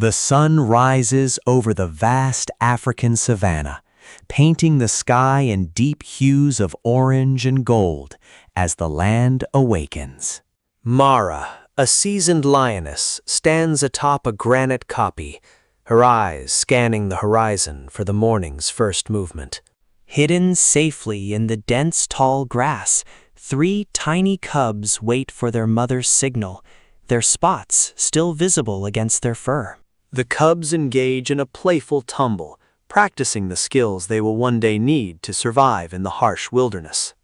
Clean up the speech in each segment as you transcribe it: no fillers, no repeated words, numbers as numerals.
The sun rises over the vast African savanna, painting the sky in deep hues of orange and gold as the land awakens. Mara, a seasoned lioness, stands atop a granite kopje, her eyes scanning the horizon for the morning's first movement. Hidden safely in the dense tall grass, 3 tiny cubs wait for their mother's signal, their spots still visible against their fur. The cubs engage in a playful tumble, practicing the skills they will one day need to survive in the harsh wilderness.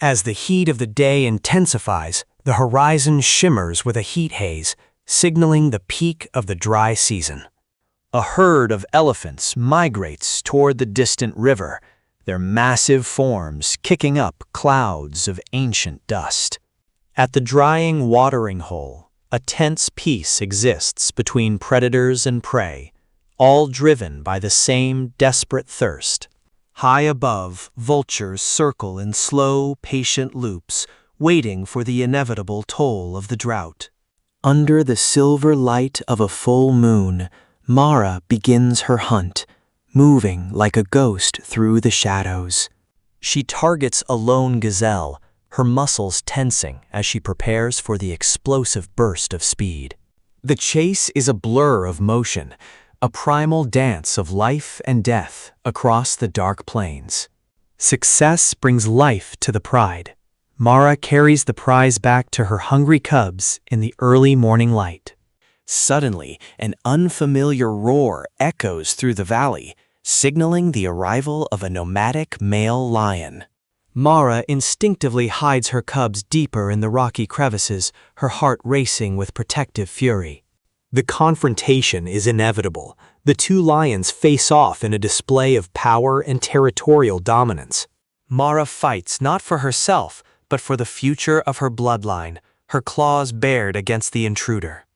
As the heat of the day intensifies, the horizon shimmers with a heat haze, signaling the peak of the dry season. A herd of elephants migrates toward the distant river, their massive forms kicking up clouds of ancient dust. At the drying watering hole, a tense peace exists between predators and prey, all driven by the same desperate thirst. High above, vultures circle in slow, patient loops, waiting for the inevitable toll of the drought. Under the silver light of a full moon, Mara begins her hunt, moving like a ghost through the shadows. She targets a lone gazelle, her muscles tensing as she prepares for the explosive burst of speed. The chase is a blur of motion, a primal dance of life and death across the dark plains. Success brings life to the pride. Mara carries the prize back to her hungry cubs in the early morning light. Suddenly, an unfamiliar roar echoes through the valley, signaling the arrival of a nomadic male lion. Mara instinctively hides her cubs deeper in the rocky crevices, her heart racing with protective fury. The confrontation is inevitable. The 2 lions face off in a display of power and territorial dominance. Mara fights not for herself, but for the future of her bloodline, her claws bared against the intruder.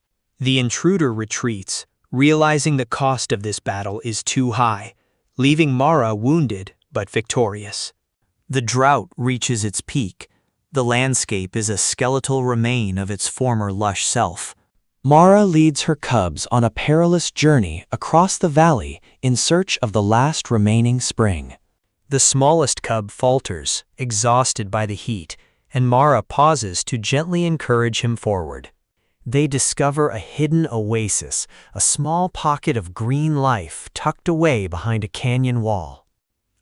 The intruder retreats, realizing the cost of this battle is too high, leaving Mara wounded but victorious. The drought reaches its peak. The landscape is a skeletal remain of its former lush self. Mara leads her cubs on a perilous journey across the valley in search of the last remaining spring. The smallest cub falters, exhausted by the heat, and Mara pauses to gently encourage him forward. They discover a hidden oasis, a small pocket of green life tucked away behind a canyon wall.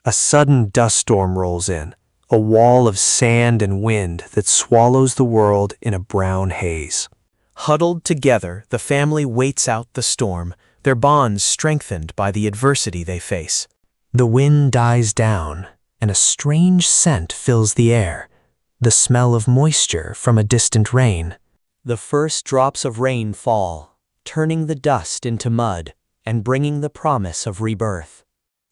A sudden dust storm rolls in, a wall of sand and wind that swallows the world in a brown haze. Huddled together, the family waits out the storm, their bonds strengthened by the adversity they face. The wind dies down, and a strange scent fills the air, the smell of moisture from a distant rain. The first drops of rain fall, turning the dust into mud and bringing the promise of rebirth.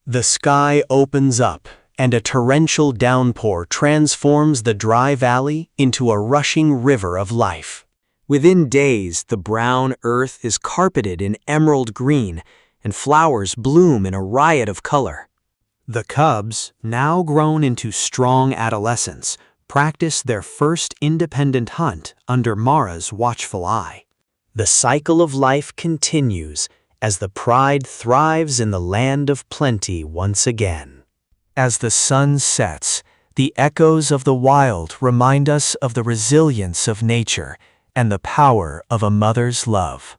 The sky opens up, and a torrential downpour transforms the dry valley into a rushing river of life. Within days, the brown earth is carpeted in emerald green, and flowers bloom in a riot of color. The cubs, now grown into strong adolescents, practice their first independent hunt under Mara's watchful eye. The cycle of life continues as the pride thrives in the land of plenty once again. As the sun sets, the echoes of the wild remind us of the resilience of nature and the power of a mother's love.